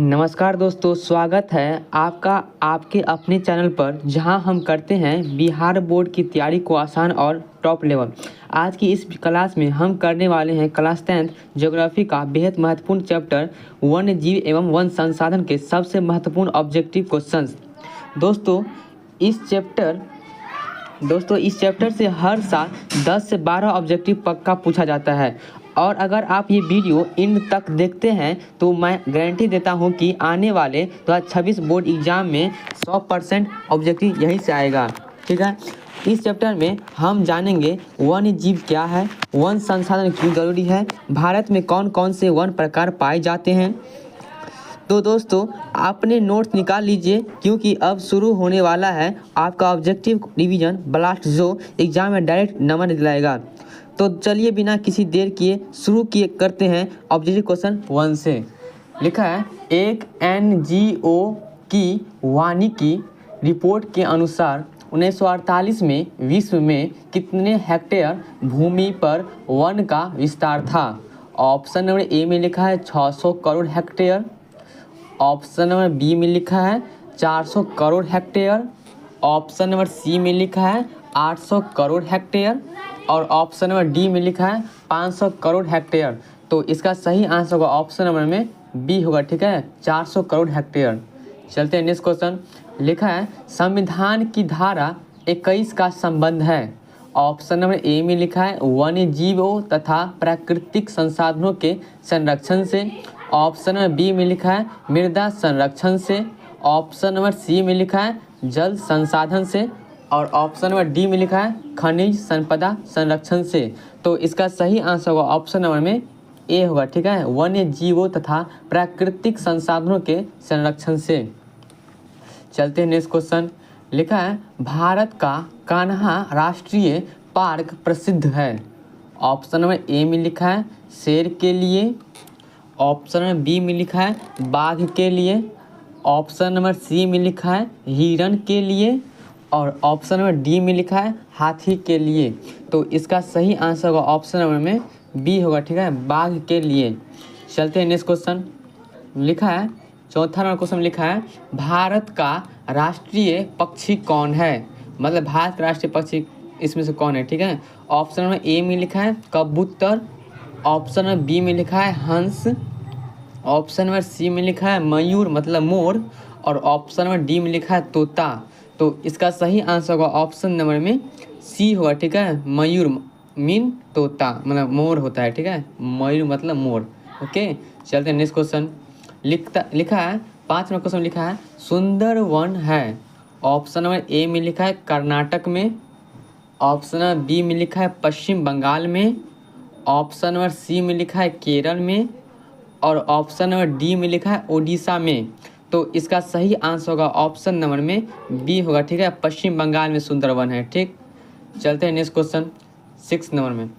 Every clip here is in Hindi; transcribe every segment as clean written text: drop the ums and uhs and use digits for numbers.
नमस्कार दोस्तों, स्वागत है आपका आपके अपने चैनल पर, जहां हम करते हैं बिहार बोर्ड की तैयारी को आसान और टॉप लेवल। आज की इस क्लास में हम करने वाले हैं क्लास 10th ज्योग्राफी का बेहद महत्वपूर्ण चैप्टर वन्य जीव एवं वन संसाधन के सबसे महत्वपूर्ण ऑब्जेक्टिव क्वेश्चंस। दोस्तों इस चैप्टर से हर साल 10 से 12 ऑब्जेक्टिव पक्का पूछा जाता है, और अगर आप ये वीडियो इन तक देखते हैं तो मैं गारंटी देता हूं कि आने वाले 2026 बोर्ड एग्जाम में 100% ऑब्जेक्टिव यहीं से आएगा। ठीक है, इस चैप्टर में हम जानेंगे वन्य जीव क्या है, वन संसाधन क्यों जरूरी है, भारत में कौन कौन से वन प्रकार पाए जाते हैं। तो दोस्तों आपने नोट्स निकाल लीजिए, क्योंकि अब शुरू होने वाला है आपका ऑब्जेक्टिव रिवीजन ब्लास्ट, जो एग्जाम में डायरेक्ट नंबर दिलाएगा। तो चलिए बिना किसी देर किए शुरू करते हैं ऑब्जेक्टिव क्वेश्चन 1 से। लिखा है, एक NGO की वानिकी रिपोर्ट के अनुसार 1948 में विश्व में कितने हेक्टेयर भूमि पर वन का विस्तार था। ऑप्शन नंबर ए में लिखा है 600 crore hectare, option number B में लिखा है 400 crore hectare, option number C में लिखा है 800 करोड़ हेक्टेयर, और ऑप्शन नंबर डी में लिखा है 500 करोड़ हेक्टेयर। तो इसका सही आंसर होगा ऑप्शन नंबर में बी होगा। ठीक है, 400 करोड़ हेक्टेयर। चलते हैं नेक्स्ट क्वेश्चन। लिखा है, संविधान की धारा 21 का संबंध है। ऑप्शन नंबर ए में लिखा है वन्य जीवों तथा प्राकृतिक संसाधनों के संरक्षण से, ऑप्शन नंबर बी में लिखा है मृदा संरक्षण से, ऑप्शन नंबर सी में लिखा है जल संसाधन से, और ऑप्शन नंबर डी में लिखा है खनिज संपदा संरक्षण से। तो इसका सही आंसर होगा ऑप्शन नंबर में ए होगा। ठीक है, वन्य जीवों तथा प्राकृतिक संसाधनों के संरक्षण से। चलते हैं नेक्स्ट क्वेश्चन। लिखा है, भारत का कान्हा राष्ट्रीय पार्क प्रसिद्ध है। ऑप्शन नंबर ए में लिखा है शेर के लिए, ऑप्शन नंबर बी में लिखा है बाघ के लिए, ऑप्शन नंबर सी में लिखा है हिरण के लिए, और ऑप्शन नंबर डी में लिखा है हाथी के लिए। तो इसका सही आंसर होगा ऑप्शन नंबर में बी होगा। ठीक है, बाघ के लिए। चलते हैं नेक्स्ट क्वेश्चन। लिखा है, चौथा नंबर क्वेश्चन लिखा है, भारत का राष्ट्रीय पक्षी कौन है। मतलब भारत का राष्ट्रीय पक्षी इसमें से कौन है। ठीक है, ऑप्शन नंबर ए में लिखा है कबूतर, ऑप्शन नंबर बी में लिखा है हंस, ऑप्शन नंबर सी में लिखा है मयूर मतलब मोर, और ऑप्शन नंबर डी में लिखा है तोता। तो इसका सही आंसर होगा ऑप्शन नंबर में सी होगा। ठीक है, मयूर मीन तोता मतलब मोर होता है। ठीक है, मयूर मतलब मोर। ओके, चलते हैं नेक्स्ट क्वेश्चन। लिखा है, 5 नंबर क्वेश्चन लिखा है, सुंदर वन है। ऑप्शन नंबर ए में लिखा है कर्नाटक में, ऑप्शन नंबर बी में लिखा है पश्चिम बंगाल में, ऑप्शन नंबर सी में लिखा है केरल में, और ऑप्शन नंबर डी में लिखा है ओडिशा में। तो इसका सही आंसर होगा ऑप्शन नंबर में बी होगा। ठीक है, पश्चिम बंगाल में सुंदरवन है। ठीक, चलते हैं नेक्स्ट क्वेश्चन 6 नंबर में।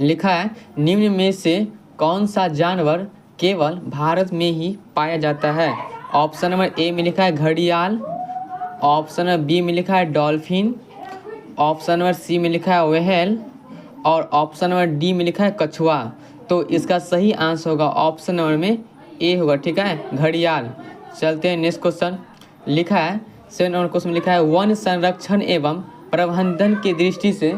लिखा है, निम्न में से कौन सा जानवर केवल भारत में ही पाया जाता है। ऑप्शन नंबर ए में लिखा है घड़ियाल, ऑप्शन नंबर बी में लिखा है डॉल्फिन, ऑप्शन नंबर सी में लिखा है व्हेल, और ऑप्शन नंबर डी में लिखा है कछुआ। तो इसका सही आंसर होगा ऑप्शन नंबर में ए होगा। ठीक है, घड़ियाल। चलते हैं नेक्स्ट क्वेश्चन। लिखा है, 7 नंबर क्वेश्चन में लिखा है, वन संरक्षण एवं प्रबंधन की दृष्टि से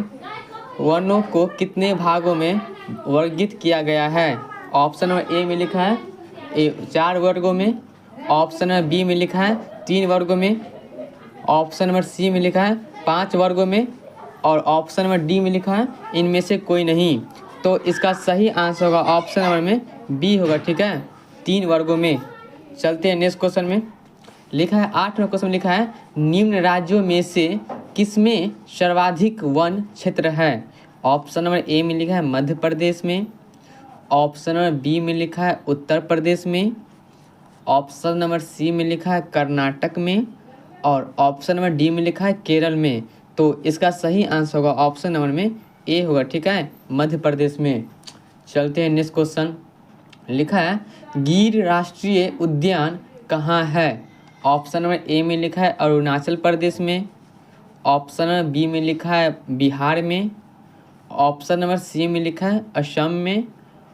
वनों को कितने भागों में वर्गीकृत किया गया है। ऑप्शन नंबर ए में लिखा है 4 वर्गों में, ऑप्शन नंबर बी में लिखा है 3 वर्गों में, ऑप्शन नंबर सी में लिखा है 5 वर्गों में, और ऑप्शन नंबर डी में लिखा है इनमें से कोई नहीं। तो इसका सही आंसर होगा ऑप्शन नंबर में बी होगा। ठीक है, 3 वर्गों में। चलते हैं नेक्स्ट क्वेश्चन में। लिखा है, 8 नंबर क्वेश्चन में लिखा है, निम्न राज्यों में से किसमें सर्वाधिक वन क्षेत्र है। ऑप्शन नंबर ए में लिखा है मध्य प्रदेश में, ऑप्शन नंबर बी में लिखा है उत्तर प्रदेश में, ऑप्शन नंबर सी में लिखा है कर्नाटक में, और ऑप्शन नंबर डी में लिखा है केरल में। तो इसका सही आंसर होगा ऑप्शन नंबर में ए होगा। ठीक है, मध्य प्रदेश में। चलते हैं नेक्स्ट क्वेश्चन। लिखा है, गिर राष्ट्रीय उद्यान कहाँ है। ऑप्शन नंबर ए में लिखा है अरुणाचल प्रदेश में, ऑप्शन नंबर बी में लिखा है बिहार में, ऑप्शन नंबर सी में लिखा है असम में,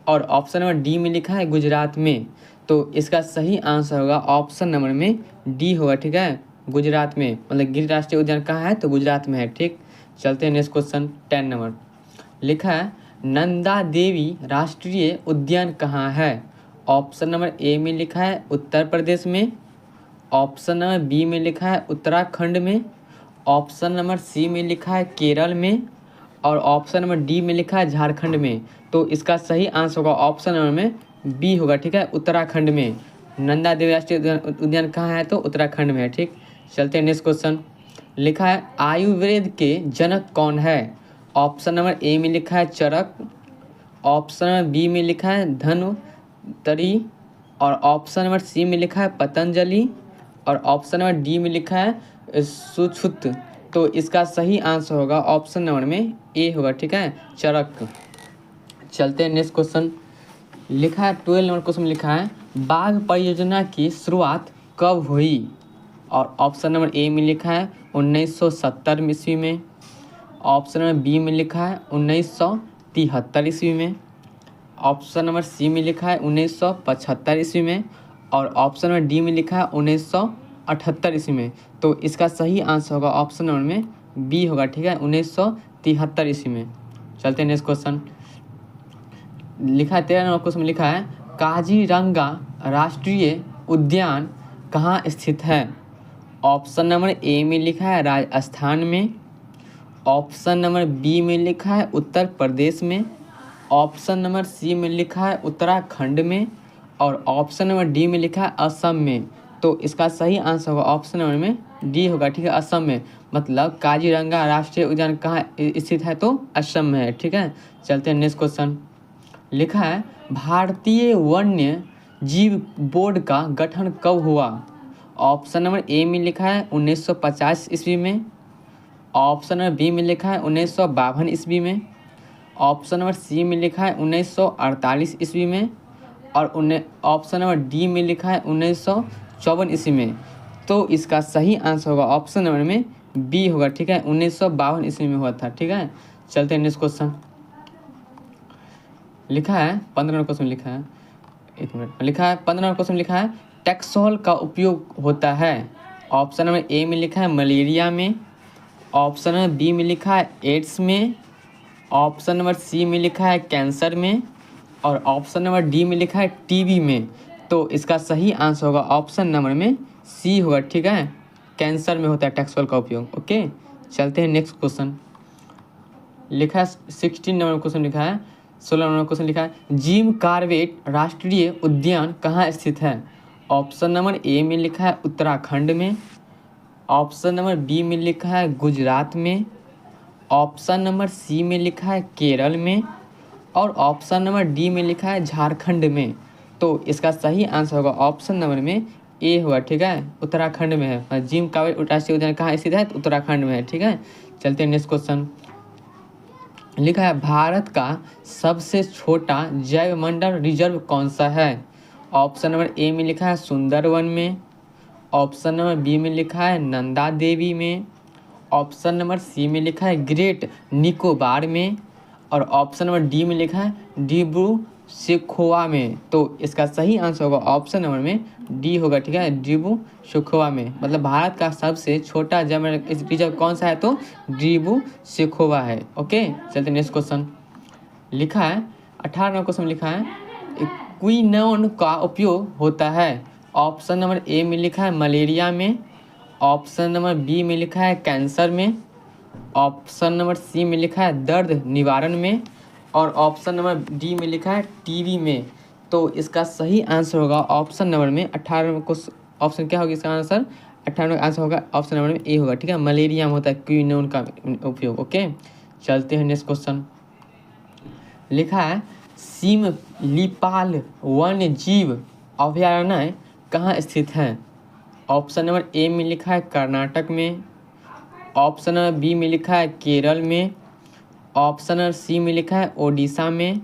और ऑप्शन नंबर डी में लिखा है गुजरात में। तो इसका सही आंसर होगा ऑप्शन नंबर में डी होगा, ठीक है। गुजरात में, मतलब गिर राष्ट्रीय उद्यान कहाँ है, तो गुजरात में है, ठीक। चलते हैं नेक्स्ट क्वेश्चन 10 नंबर। लिखा है नंदा देवी राष्ट्रीय उद्यान कहाँ है। ऑप्शन नंबर ए में लिखा है उत्तर प्रदेश में, ऑप्शन नंबर बी में लिखा है उत्तराखंड में, ऑप्शन नंबर सी में लिखा है केरल में, और ऑप्शन नंबर डी में लिखा है झारखंड में। तो इसका सही आंसर होगा ऑप्शन नंबर में बी होगा, ठीक है, उत्तराखंड में। नंदा देवी राष्ट्रीय उद्यान कहाँ है, तो उत्तराखंड में है, ठीक। चलते हैं नेक्स्ट क्वेश्चन। लिखा है आयुर्वेद के जनक कौन है। ऑप्शन नंबर ए में लिखा है चरक, ऑप्शन नंबर बी में लिखा है धन्वंतरी, और ऑप्शन नंबर सी में लिखा है पतंजलि, और ऑप्शन नंबर डी में लिखा है सुश्रुत। तो इसका सही आंसर होगा ऑप्शन नंबर में ए होगा, ठीक है, चरक। चलते हैं नेक्स्ट क्वेश्चन। लिखा है 12 नंबर क्वेश्चन में लिखा है बाघ परियोजना की शुरुआत कब हुई। और ऑप्शन नंबर ए में लिखा है 1970 ईस्वी में, ऑप्शन नंबर बी में लिखा है 1973 ईस्वी में, ऑप्शन नंबर सी में लिखा है 1975 ईस्वी में, और ऑप्शन नंबर डी में लिखा है 1978 ईस्वी में। तो इसका सही आंसर होगा ऑप्शन नंबर में बी होगा, ठीक है, 1973 ईस्वी में। चलते हैं नेक्स्ट क्वेश्चन। लिखा है 13 नंबर क्वेश्चन में लिखा है काजीरंगा राष्ट्रीय उद्यान कहाँ स्थित है। ऑप्शन नंबर ए में लिखा है राजस्थान में, ऑप्शन नंबर बी में लिखा है उत्तर प्रदेश में, ऑप्शन नंबर सी में लिखा है उत्तराखंड में, और ऑप्शन नंबर डी में लिखा है असम में। तो इसका सही आंसर होगा ऑप्शन नंबर में डी होगा, ठीक है, असम में। मतलब काजीरंगा राष्ट्रीय उद्यान कहाँ स्थित है, तो असम में है, ठीक है। चलते हैं नेक्स्ट क्वेश्चन। लिखा है भारतीय वन्य जीव बोर्ड का गठन कब हुआ। ऑप्शन नंबर ए में लिखा है 1950 ईस्वी में, ऑप्शन नंबर बी में लिखा है 1952 ईस्वी में, ऑप्शन नंबर सी में लिखा है 1948 ईस्वी में, और ऑप्शन नंबर डी में लिखा है 1954 ईस्वी में। तो इसका सही आंसर होगा ऑप्शन नंबर में बी होगा, ठीक है, 1952 ईस्वी में हुआ था, ठीक है। चलते हैं नेक्स्ट क्वेश्चन। लिखा है 15 नंबर क्वेश्चन लिखा है, एक मिनट, लिखा है 15 नंबर क्वेश्चन लिखा है टैक्सोल का उपयोग होता है। ऑप्शन नंबर ए में लिखा है मलेरिया में, ऑप्शन नंबर बी में लिखा है एड्स में, ऑप्शन नंबर सी में लिखा है कैंसर में, और ऑप्शन नंबर डी में लिखा है टीबी में। तो इसका सही आंसर होगा ऑप्शन नंबर में सी होगा, ठीक है, कैंसर में होता है टैक्सोल का उपयोग। ओके, चलते हैं नेक्स्ट क्वेश्चन। लिखा है 16 नंबर क्वेश्चन लिखा है, 16 नंबर क्वेश्चन लिखा है जिम कॉर्बेट राष्ट्रीय उद्यान कहाँ स्थित है। ऑप्शन नंबर ए में लिखा है उत्तराखंड में, ऑप्शन नंबर बी में लिखा है गुजरात में, ऑप्शन नंबर सी में लिखा है केरल में, और ऑप्शन नंबर डी में लिखा है झारखंड में। तो इसका सही आंसर होगा ऑप्शन नंबर में ए होगा, ठीक है, उत्तराखंड में है। जिम कॉर्बेट राष्ट्रीय उद्यान कहाँ स्थित है, तो उत्तराखंड में है, ठीक है। चलते हैं नेक्स्ट क्वेश्चन। लिखा है भारत का सबसे छोटा जैवमंडल रिजर्व कौन सा है। ऑप्शन नंबर ए में लिखा है सुंदरवन में, ऑप्शन नंबर बी में लिखा है नंदा देवी में, ऑप्शन नंबर सी में लिखा है ग्रेट निकोबार में, और ऑप्शन नंबर डी में लिखा है डिब्रू सेखोवा में। तो इसका सही आंसर होगा ऑप्शन नंबर में डी होगा, ठीक है, डिब्रू सेखोवा में। मतलब भारत का सबसे छोटा जैवमंडल रिजर्व कौन सा है, तो डिब्रू सेखोवा है। ओके, चलते नेक्स्ट क्वेश्चन। लिखा है 18 नंबर क्वेश्चन लिखा है क्विनोन का उपयोग होता है। ऑप्शन नंबर ए में लिखा है मलेरिया में, ऑप्शन नंबर बी में लिखा है कैंसर में, ऑप्शन नंबर सी में लिखा है दर्द निवारण में, और ऑप्शन नंबर डी में लिखा है टीबी में। तो इसका सही आंसर होगा ऑप्शन नंबर में 18 नंबर को ऑप्शन क्या होगा इसका आंसर, 18 नंबर आंसर होगा ऑप्शन नंबर में ए होगा, ठीक है, मलेरिया में होता है क्विनोन का उपयोग। ओके, चलते हैं नेक्स्ट क्वेश्चन। लिखा है सिमलीपाल वन्य जीव अभयारण्य कहाँ स्थित है। ऑप्शन नंबर ए में लिखा है कर्नाटक में, ऑप्शन नंबर बी में लिखा है केरल में, ऑप्शन नंबर सी में लिखा है ओडिशा में,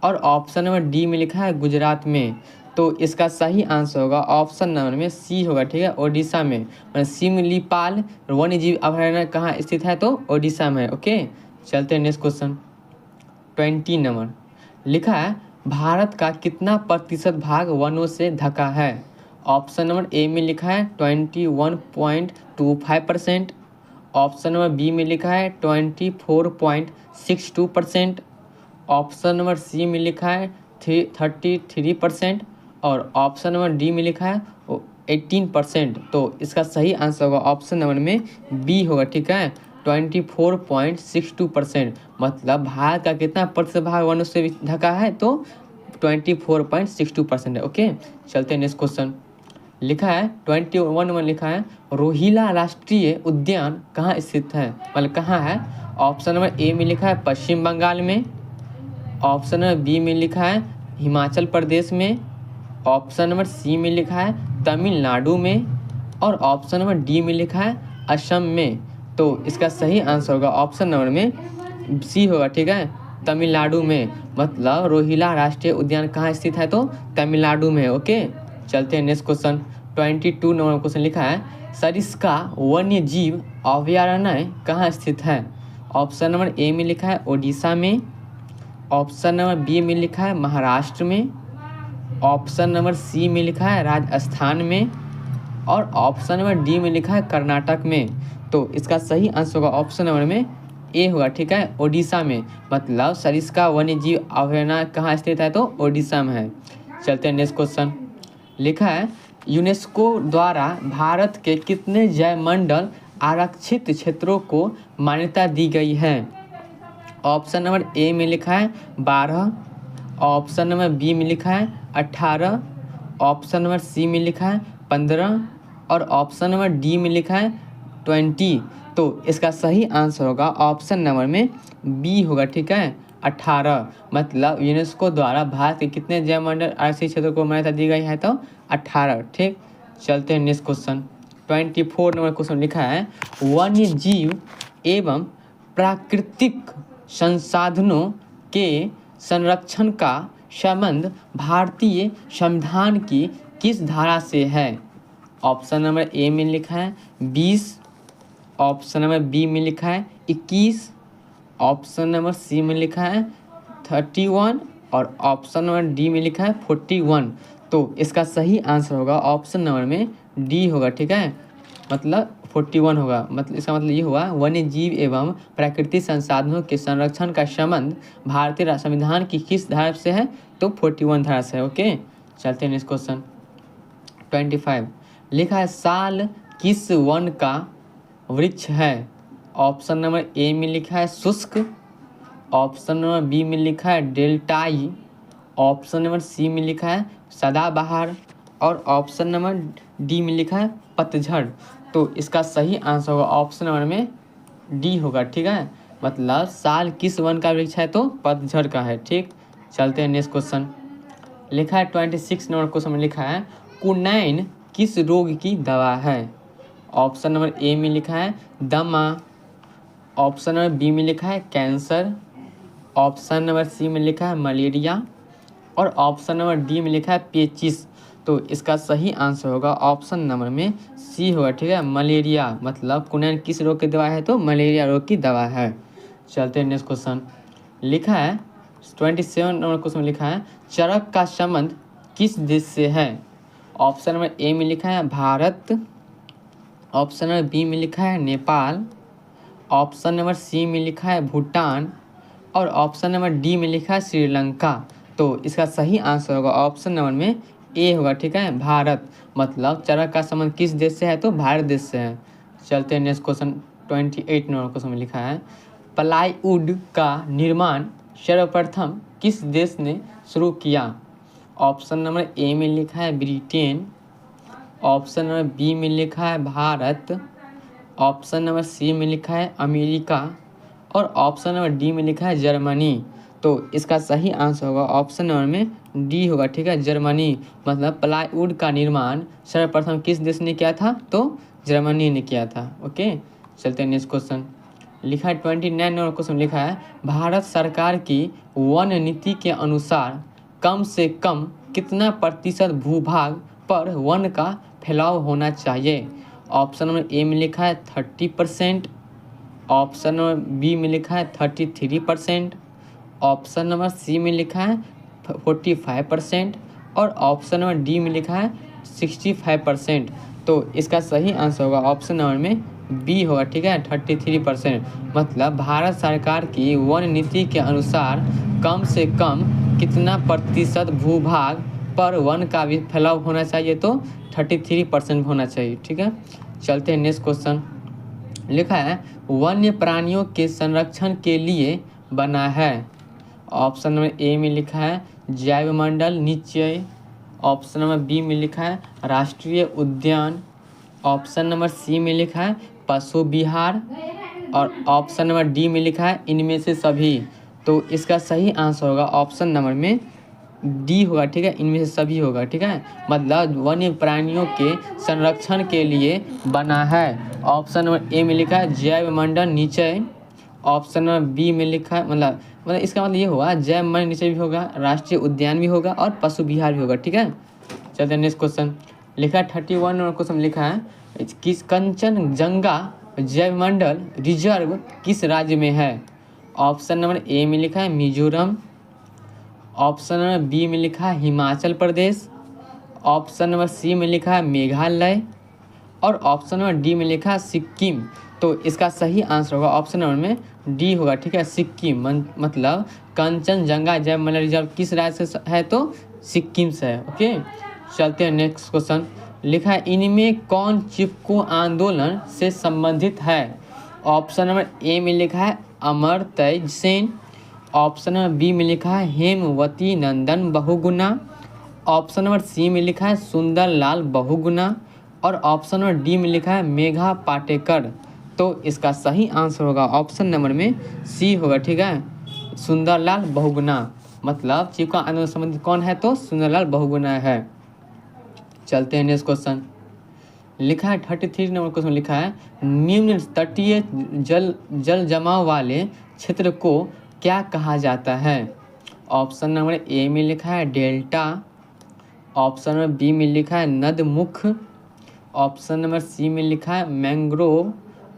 और ऑप्शन नंबर डी में लिखा है गुजरात में। तो इसका सही आंसर होगा ऑप्शन नंबर में सी होगा, ठीक है, ओडिशा में। मतलब सिमलीपाल वन्य जीव अभयारण्य कहाँ स्थित है, तो ओडिशा में। ओके, चलते हैं नेक्स्ट क्वेश्चन 20 नंबर। लिखा है भारत का कितना प्रतिशत भाग वनों से ढका है? ऑप्शन नंबर ए में लिखा है 21.25%। ऑप्शन नंबर बी में लिखा है 24.62%। ऑप्शन नंबर सी में लिखा है 33% और ऑप्शन नंबर डी में लिखा है 18%। तो इसका सही आंसर होगा ऑप्शन नंबर में बी होगा, ठीक है, 24.62%। मतलब भारत का कितना प्रतिशत भाग वनों से ढका है? तो 24.62% है। ओके, चलते हैं नेक्स्ट क्वेश्चन। लिखा है 21 में लिखा है रोहिला राष्ट्रीय उद्यान कहाँ स्थित है? मतलब कहाँ है? ऑप्शन नंबर ए में लिखा है पश्चिम बंगाल में। ऑप्शन नंबर बी में लिखा है हिमाचल प्रदेश में। ऑप्शन नंबर सी में लिखा है तमिलनाडु में और ऑप्शन नंबर डी में लिखा है असम में। तो इसका सही आंसर होगा ऑप्शन नंबर में सी होगा, ठीक है, तमिलनाडु में। मतलब रोहिला राष्ट्रीय उद्यान कहाँ स्थित है? तो तमिलनाडु में। ओके, चलते हैं नेक्स्ट क्वेश्चन। 22 नंबर क्वेश्चन लिखा है सरिस्का वन्य जीव अभयारण्य कहाँ स्थित है? ऑप्शन नंबर ए में लिखा है ओडिशा में। ऑप्शन नंबर बी में लिखा है महाराष्ट्र में। ऑप्शन नंबर सी में लिखा है राजस्थान में और ऑप्शन नंबर डी में लिखा है कर्नाटक में। तो इसका सही आंसर होगा ऑप्शन नंबर में ए होगा, ठीक है, ओडिशा में। मतलब सरिस्का वन्य जीव अभयारण्य कहाँ स्थित है? तो ओडिशा में है। चलते हैं नेक्स्ट क्वेश्चन। लिखा है यूनेस्को द्वारा भारत के कितने जैवमंडल आरक्षित क्षेत्रों को मान्यता दी गई है? ऑप्शन नंबर ए में लिखा है 12। ऑप्शन नंबर बी में लिखा है 18। ऑप्शन नंबर सी में लिखा है 15 और ऑप्शन नंबर डी में लिखा है 20। तो इसका सही आंसर होगा ऑप्शन नंबर में बी होगा, ठीक है, 18। मतलब यूनेस्को द्वारा भारत के कितने जैवमंडल आरक्षित क्षेत्रों को मान्यता दी गई है? तो 18, ठीक। चलते हैं नेक्स्ट क्वेश्चन। 24 नंबर क्वेश्चन लिखा है वन्य जीव एवं प्राकृतिक संसाधनों के संरक्षण का संबंध भारतीय संविधान की किस धारा से है? ऑप्शन नंबर ए में लिखा है 20। ऑप्शन नंबर बी में लिखा है 21। ऑप्शन नंबर सी में लिखा है 31 और ऑप्शन नंबर डी में लिखा है 41। तो इसका सही आंसर होगा ऑप्शन नंबर में डी होगा, ठीक है, मतलब 41 होगा। मतलब इसका मतलब ये हुआ वन्य जीव एवं प्राकृतिक संसाधनों के संरक्षण का संबंध भारतीय संविधान की किस धारा से है? तो 41 धारा से है। ओके, चलते हैं नेक्स्ट क्वेश्चन। 25 लिखा है साल किस वन का वृक्ष है? ऑप्शन नंबर ए में लिखा है शुष्क। ऑप्शन नंबर बी में लिखा है डेल्टाई। ऑप्शन नंबर सी में लिखा है सदाबहार और ऑप्शन नंबर डी में लिखा है पतझड़। तो इसका सही आंसर होगा ऑप्शन नंबर में डी होगा, ठीक है, मतलब साल किस वन का वृक्ष है? तो पतझड़ का है, ठीक। चलते हैं नेक्स्ट क्वेश्चन। लिखा है 26 नंबर क्वेश्चन में लिखा है कुनैन किस रोग की दवा है? ऑप्शन नंबर ए में लिखा है दमा। ऑप्शन नंबर बी में लिखा है कैंसर। ऑप्शन नंबर सी में लिखा है मलेरिया और ऑप्शन नंबर डी में लिखा है पेचिस। तो इसका सही आंसर होगा ऑप्शन नंबर में सी होगा, ठीक है, मलेरिया। मतलब कुनैन किस रोग की दवा है? तो मलेरिया रोग की दवा है। चलते हैं नेक्स्ट क्वेश्चन। लिखा है 27 नंबर क्वेश्चन में लिखा है चरक का संबंध किस देश से है? ऑप्शन नंबर ए में लिखा है भारत। ऑप्शन नंबर बी में लिखा है नेपाल। ऑप्शन नंबर सी में लिखा है भूटान और ऑप्शन नंबर डी में लिखा है श्रीलंका। तो इसका सही आंसर होगा ऑप्शन नंबर में ए होगा, ठीक है, भारत। मतलब चरक का संबंध किस देश से है? तो भारत देश से है। चलते हैं नेक्स्ट क्वेश्चन। 28 नंबर क्वेश्चन में लिखा है प्लाईवुड का निर्माण सर्वप्रथम किस देश ने शुरू किया? ऑप्शन नंबर ए में लिखा है ब्रिटेन। ऑप्शन नंबर बी में लिखा है भारत। ऑप्शन नंबर सी में लिखा है अमेरिका और ऑप्शन नंबर डी में लिखा है जर्मनी। तो इसका सही आंसर होगा ऑप्शन नंबर में डी होगा, ठीक है, जर्मनी। मतलब प्लाईवुड का निर्माण सर्वप्रथम किस देश ने किया था? तो जर्मनी ने किया था। ओके, चलते हैं नेक्स्ट क्वेश्चन। लिखा है 29 नंबर क्वेश्चन लिखा है भारत सरकार की वन नीति के अनुसार कम से कम कितना प्रतिशत भूभाग पर वन का फैलाव होना चाहिए? ऑप्शन नंबर ए में लिखा है 30%। ऑप्शन नंबर बी में लिखा है 33%। ऑप्शन नंबर सी में लिखा है 45% और ऑप्शन नंबर डी में लिखा है 65%। तो इसका सही आंसर होगा ऑप्शन नंबर में बी होगा, ठीक है, 33%। मतलब भारत सरकार की वन नीति के अनुसार कम से कम कितना प्रतिशत भूभाग पर वन का भी फैलाव होना चाहिए, तो 33% होना चाहिए, ठीक है। चलते हैं नेक्स्ट क्वेश्चन। लिखा है वन्य प्राणियों के संरक्षण के लिए बना है। ऑप्शन नंबर ए में लिखा है जैव मंडल निश्चय, ऑप्शन नंबर बी में लिखा है राष्ट्रीय उद्यान, ऑप्शन नंबर सी में लिखा है पशु विहार और ऑप्शन नंबर डी में लिखा है इनमें से सभी। तो इसका सही आंसर होगा ऑप्शन नंबर में डी होगा, ठीक है, इनमें से सभी होगा, ठीक है। मतलब वन्य प्राणियों के संरक्षण के लिए बना है। ऑप्शन नंबर ए में लिखा है जैव मंडल निश्चय, ऑप्शन नंबर बी में लिखा है मतलब इसका मतलब ये हुआ जैव मंडल निश्चय भी होगा, राष्ट्रीय उद्यान भी होगा और पशु विहार भी होगा, ठीक है। चलते हैं नेक्स्ट क्वेश्चन। लिखा है 31 नंबर क्वेश्चन लिखा है किस कंचनजंगा जैव मंडल रिजर्व किस राज्य में है। ऑप्शन नंबर ए में लिखा है मिजोरम, ऑप्शन नंबर बी में लिखा है Himachal Pradesh, option number C में लिखा है मेघालय और ऑप्शन नंबर डी में लिखा है सिक्किम। तो इसका सही आंसर होगा ऑप्शन नंबर में डी होगा, ठीक है, सिक्किम। मतलब कंचनजंगा जैव मंडल रिजर्व किस राज्य से है, तो सिक्किम से है, ओके। चलते हैं नेक्स्ट क्वेश्चन। लिखा है इनमें कौन चिपको आंदोलन से संबंधित है। ऑप्शन नंबर ए में लिखा है Amartya Sen, option number B में लिखा है Hemvati Nandan Bahuguna, option number C में लिखा है सुंदरलाल बहुगुणा और ऑप्शन नंबर डी में लिखा है मेघा पाटेकर। तो इसका सही आंसर होगा ऑप्शन नंबर में सी होगा, ठीक है, सुंदरलाल बहुगुणा। मतलब चिपको आंदोलन से संबंधित कौन है, तो सुंदरलाल बहुगुणा है। चलते हैं नेक्स्ट क्वेश्चन। लिखा है 33 नंबर क्वेश्चन लिखा है निम्न तटीय जल जमाव वाले क्षेत्र को क्या कहा जाता है। ऑप्शन नंबर ए में लिखा है डेल्टा, ऑप्शन नंबर बी में लिखा है नदमुख, ऑप्शन नंबर सी में लिखा है मैंग्रोव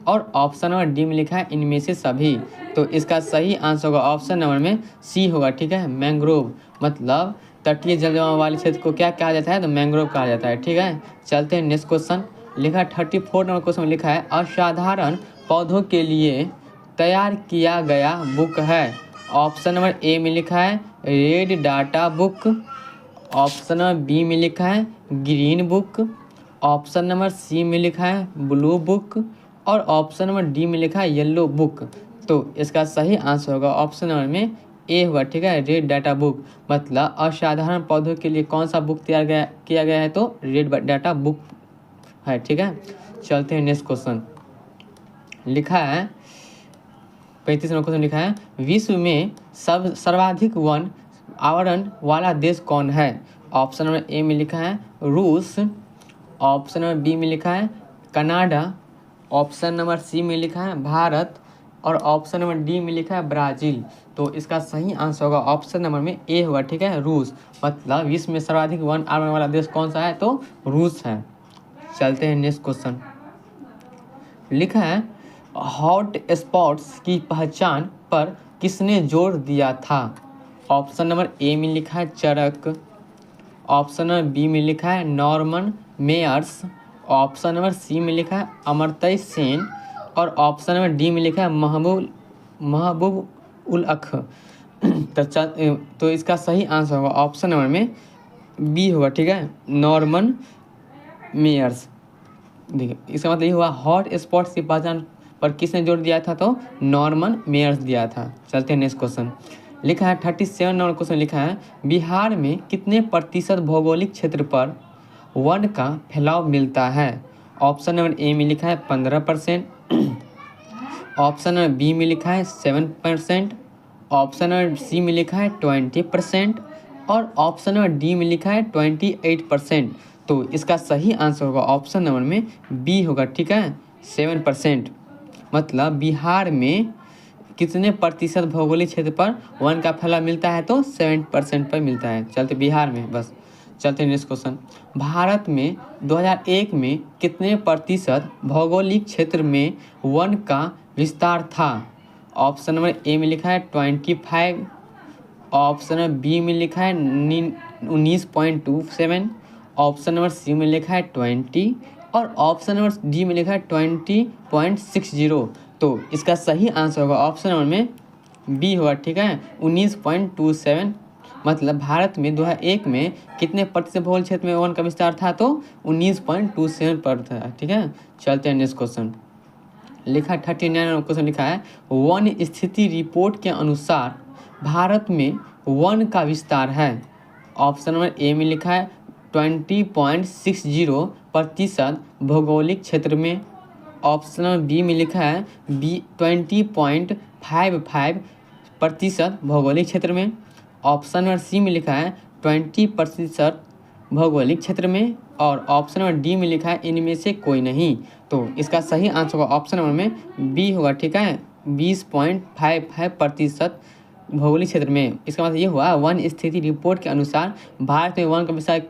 और ऑप्शन नंबर डी में लिखा है इनमें से सभी। तो इसका सही आंसर होगा ऑप्शन नंबर में सी होगा, ठीक है, मैंग्रोव। मतलब तटीय जल जमाव वाले क्षेत्र को क्या कहा जाता है, तो मैंग्रोव कहा जाता है, ठीक है। चलते हैं नेक्स्ट क्वेश्चन। लिखा है 34 नंबर क्वेश्चन लिखा है असाधारण पौधों के लिए तैयार किया गया बुक है। ऑप्शन नंबर ए में लिखा है red data book, option number B में लिखा है green book, option number C में लिखा है ब्लू बुक और ऑप्शन नंबर डी में लिखा है येलो बुक। तो इसका सही आंसर होगा ऑप्शन नंबर में ए होगा, ठीक है, रेड डाटा बुक। मतलब असाधारण पौधों के लिए कौन सा बुक किया गया है, तो रेड डाटा बुक है, ठीक है। चलते हैं नेक्स्ट क्वेश्चन। लिखा है 35 नंबर क्वेश्चन लिखा है विश्व में सर्वाधिक वन आवरण वाला देश कौन है। ऑप्शन नंबर ए में लिखा है रूस, ऑप्शन नंबर बी में लिखा है कनाडा, ऑप्शन नंबर सी में लिखा है भारत और ऑप्शन नंबर डी में लिखा है ब्राज़ील। तो इसका सही आंसर होगा ऑप्शन नंबर में ए होगा, ठीक है, रूस। मतलब विश्व में सर्वाधिक वन आवरण वाला देश कौन सा है, तो रूस है। चलते हैं नेक्स्ट क्वेश्चन। लिखा है हॉट स्पॉट्स की पहचान पर किसने जोर दिया था। ऑप्शन नंबर ए में लिखा है चरक, ऑप्शन नंबर बी में लिखा है Norman Myers, option number C में लिखा है अमर्त्य सेन और ऑप्शन नंबर डी में लिखा है महबूब उल अख। तो इसका सही आंसर होगा ऑप्शन नंबर में बी होगा, ठीक है, नॉर्मन मेयर्स। देखिए इसका मतलब ये हुआ हॉट स्पॉट्स की पहचान पर किसने जोर दिया था, तो नॉर्मन मेयर्स दिया था। चलते हैं नेक्स्ट क्वेश्चन। लिखा है 37 नंबर क्वेश्चन लिखा है बिहार में कितने प्रतिशत भौगोलिक क्षेत्र पर वन का फैलाव मिलता है। ऑप्शन नंबर ए में लिखा है 15%, ऑप्शन नंबर बी में लिखा है 7%, ऑप्शन नंबर सी में लिखा है 20% और ऑप्शन नंबर डी में लिखा है 28%। तो इसका सही आंसर होगा ऑप्शन नंबर में बी होगा, ठीक है, 7%। मतलब बिहार में कितने प्रतिशत भौगोलिक क्षेत्र पर वन का फैलाव मिलता है, तो 7% पर मिलता है। चलते बिहार में बस। चलते नेक्स्ट क्वेश्चन। भारत में 2001 में कितने प्रतिशत भौगोलिक क्षेत्र में वन का विस्तार था। ऑप्शन नंबर ए में लिखा है 25, ऑप्शन नंबर बी में लिखा है 19.27, ऑप्शन नंबर सी में लिखा है 20 और ऑप्शन नंबर डी में लिखा है 20.60। तो इसका सही आंसर होगा ऑप्शन नंबर में बी होगा, ठीक है, 19.27। मतलब भारत में 2001 में कितने प्रतिशत भूगोल क्षेत्र में वन का विस्तार था, तो 19.27% था, ठीक है। चलते हैं नेक्स्ट क्वेश्चन। लिखा 39 क्वेश्चन लिखा है, वन स्थिति रिपोर्ट के अनुसार भारत में वन का विस्तार है। ऑप्शन नंबर ए में लिखा है 20.60% भौगोलिक क्षेत्र में, ऑप्शन नंबर बी में लिखा है 20.55% भौगोलिक क्षेत्र में, ऑप्शन नंबर सी में लिखा है 20% भौगोलिक क्षेत्र में और ऑप्शन नंबर डी में लिखा है इनमें से कोई नहीं। तो इसका सही आंसर होगा ऑप्शन नंबर में बी होगा, ठीक है, 20.55% भौगोलिक क्षेत्र में। इसका मतलब ये हुआ वन स्थिति रिपोर्ट के अनुसार भारत में वन का विस्तार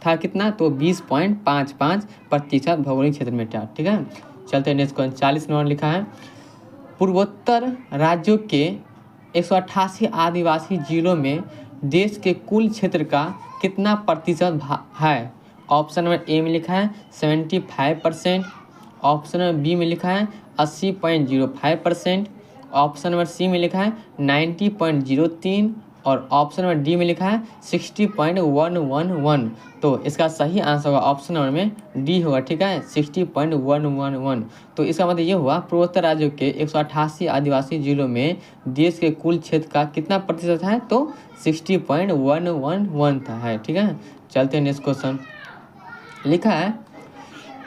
था कितना, तो 20.55% भौगोलिक क्षेत्र में था, ठीक है। चलते हैं नेक्स्ट क्वेश्चन। 40 नंबर लिखा है, पूर्वोत्तर राज्यों के 188 आदिवासी जिलों में देश के कुल क्षेत्र का कितना प्रतिशत है। ऑप्शन नंबर ए में लिखा है 75%, ऑप्शन नंबर बी में लिखा है 80.05%, ऑप्शन नंबर सी में लिखा है 90.03 और ऑप्शन नंबर डी में लिखा है 60.111। तो इसका सही आंसर होगा ऑप्शन नंबर में डी होगा, ठीक है, 60.111। तो इसका मतलब ये हुआ पूर्वोत्तर राज्यों के 188 आदिवासी जिलों में देश के कुल क्षेत्र का कितना प्रतिशत है, तो 60.111 था है, ठीक है। चलते हैं नेक्स्ट क्वेश्चन। लिखा है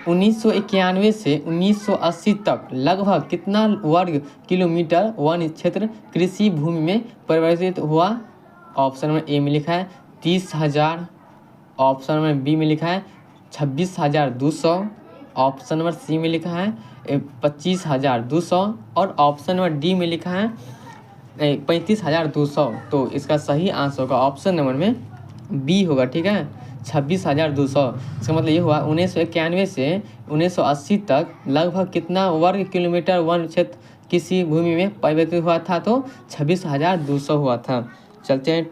1991 से 1980 तक लगभग कितना वर्ग किलोमीटर वन क्षेत्र कृषि भूमि में परिवर्तित हुआ। ऑप्शन नंबर ए में लिखा है 30,000, ऑप्शन नंबर बी में लिखा है 26,200, ऑप्शन नंबर सी में लिखा है 25,200 और ऑप्शन नंबर डी में लिखा है 35,200। तो इसका सही आंसर होगा ऑप्शन नंबर में बी होगा, ठीक है, 26,200। इसका मतलब ये हुआ 1991 से 1980 तक लगभग कितना वर्ग किलोमीटर वन क्षेत्र किसी भूमि में परिवर्तित हुआ था, तो 26,200 हुआ था। चलते हैं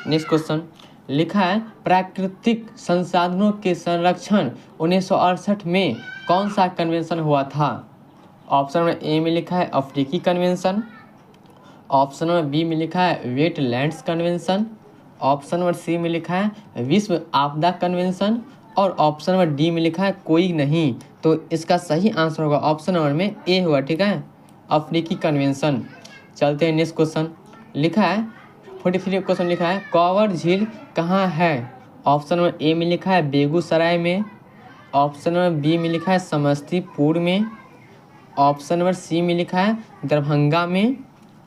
नेक्स्ट क्वेश्चन। लिखा है प्राकृतिक संसाधनों के संरक्षण 1968 में कौन सा कन्वेंशन हुआ था। ऑप्शन नंबर ए में लिखा है अफ्रीकी कन्वेंशन, ऑप्शन नंबर बी में लिखा है wetlands convention, option number C में लिखा है विश्व आपदा कन्वेंशन और ऑप्शन नंबर डी में लिखा है कोई नहीं। तो इसका सही आंसर होगा ऑप्शन नंबर में ए होगा, ठीक है, अफ्रीकी कन्वेंशन। चलते हैं नेक्स्ट क्वेश्चन। लिखा है 43 क्वेश्चन लिखा है कांवर झील कहाँ है। ऑप्शन नंबर ए में लिखा है बेगूसराय में, ऑप्शन नंबर बी में लिखा है समस्तीपुर में, ऑप्शन नंबर सी में लिखा है दरभंगा में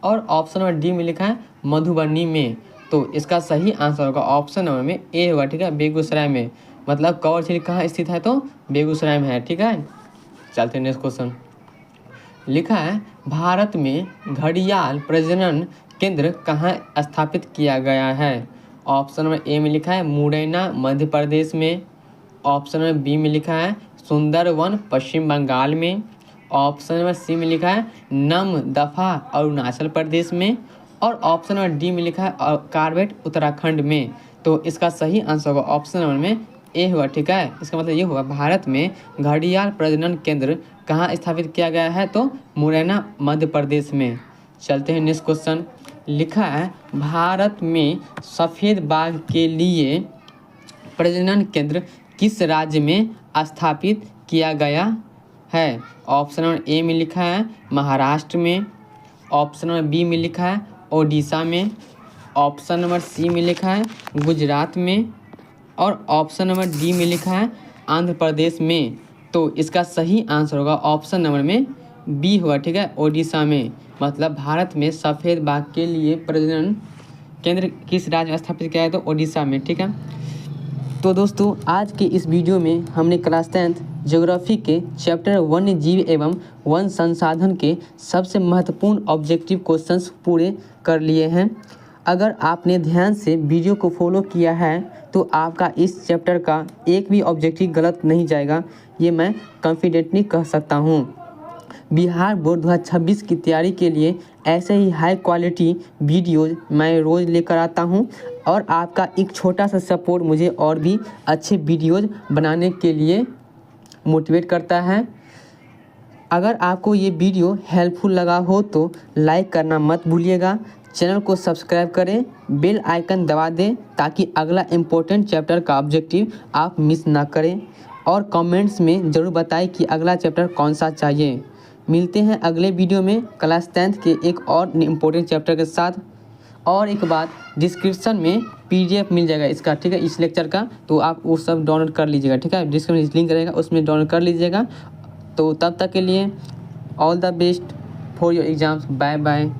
और ऑप्शन नंबर डी में लिखा है मधुबनी में। तो इसका सही आंसर होगा ऑप्शन नंबर में ए होगा, ठीक है, बेगूसराय में। मतलब कांवर झील कहाँ स्थित है, तो बेगूसराय में है, ठीक है। चलते हैं नेक्स्ट क्वेश्चन। लिखा है भारत में घड़ियाल प्रजनन केंद्र कहाँ स्थापित किया गया है। ऑप्शन नंबर ए में लिखा है मुरैना मध्य प्रदेश में, ऑप्शन नंबर बी में लिखा है सुंदरवन पश्चिम बंगाल में, ऑप्शन नंबर सी में लिखा है नमदफा अरुणाचल प्रदेश में और ऑप्शन नंबर डी में लिखा है कार्बेट उत्तराखंड में। तो इसका सही आंसर होगा ऑप्शन नंबर में ए हुआ, ठीक है। इसका मतलब ये हुआ भारत में घड़ियाल प्रजनन केंद्र कहाँ स्थापित किया गया है, तो मुरैना मध्य प्रदेश में। चलते हैं नेक्स्ट क्वेश्चन। लिखा है भारत में सफ़ेद बाघ के लिए प्रजनन केंद्र किस राज्य में स्थापित किया गया है। ऑप्शन नंबर ए में लिखा है महाराष्ट्र में, ऑप्शन नंबर बी में लिखा है ओडिशा में, ऑप्शन नंबर सी में लिखा है गुजरात में और ऑप्शन नंबर डी में लिखा है आंध्र प्रदेश में। तो इसका सही आंसर होगा ऑप्शन नंबर में बी होगा, ठीक है, ओडिशा में। मतलब भारत में सफ़ेद बाघ के लिए प्रजनन केंद्र किस राज्य में स्थापित किया है, तो ओडिशा में, ठीक है। तो दोस्तों आज के इस वीडियो में हमने क्लास 10th ज्योग्राफी के चैप्टर वन्य जीव एवं वन संसाधन के सबसे महत्वपूर्ण ऑब्जेक्टिव क्वेश्चंस पूरे कर लिए हैं। अगर आपने ध्यान से वीडियो को फॉलो किया है तो आपका इस चैप्टर का एक भी ऑब्जेक्टिव गलत नहीं जाएगा, ये मैं कॉन्फिडेंटली कह सकता हूँ। बिहार बोर्ड 2026 की तैयारी के लिए ऐसे ही हाई क्वालिटी वीडियोज़ मैं रोज़ लेकर आता हूं और आपका एक छोटा सा सपोर्ट मुझे और भी अच्छे वीडियोज़ बनाने के लिए मोटिवेट करता है। अगर आपको ये वीडियो हेल्पफुल लगा हो तो लाइक करना मत भूलिएगा, चैनल को सब्सक्राइब करें, बेल आइकन दबा दें ताकि अगला इम्पोर्टेंट चैप्टर का ऑब्जेक्टिव आप मिस ना करें और कमेंट्स में ज़रूर बताएं कि अगला चैप्टर कौन सा चाहिए। मिलते हैं अगले वीडियो में क्लास 10th के एक और इम्पोर्टेंट चैप्टर के साथ। और एक बात, डिस्क्रिप्शन में PDF मिल जाएगा इसका, ठीक है, इस लेक्चर का, तो आप वो सब डाउनलोड कर लीजिएगा, ठीक है। डिस्क्रिप्शन लिंक रहेगा उसमें डाउनलोड कर लीजिएगा। तो तब तक के लिए all the best for your exams. Bye bye.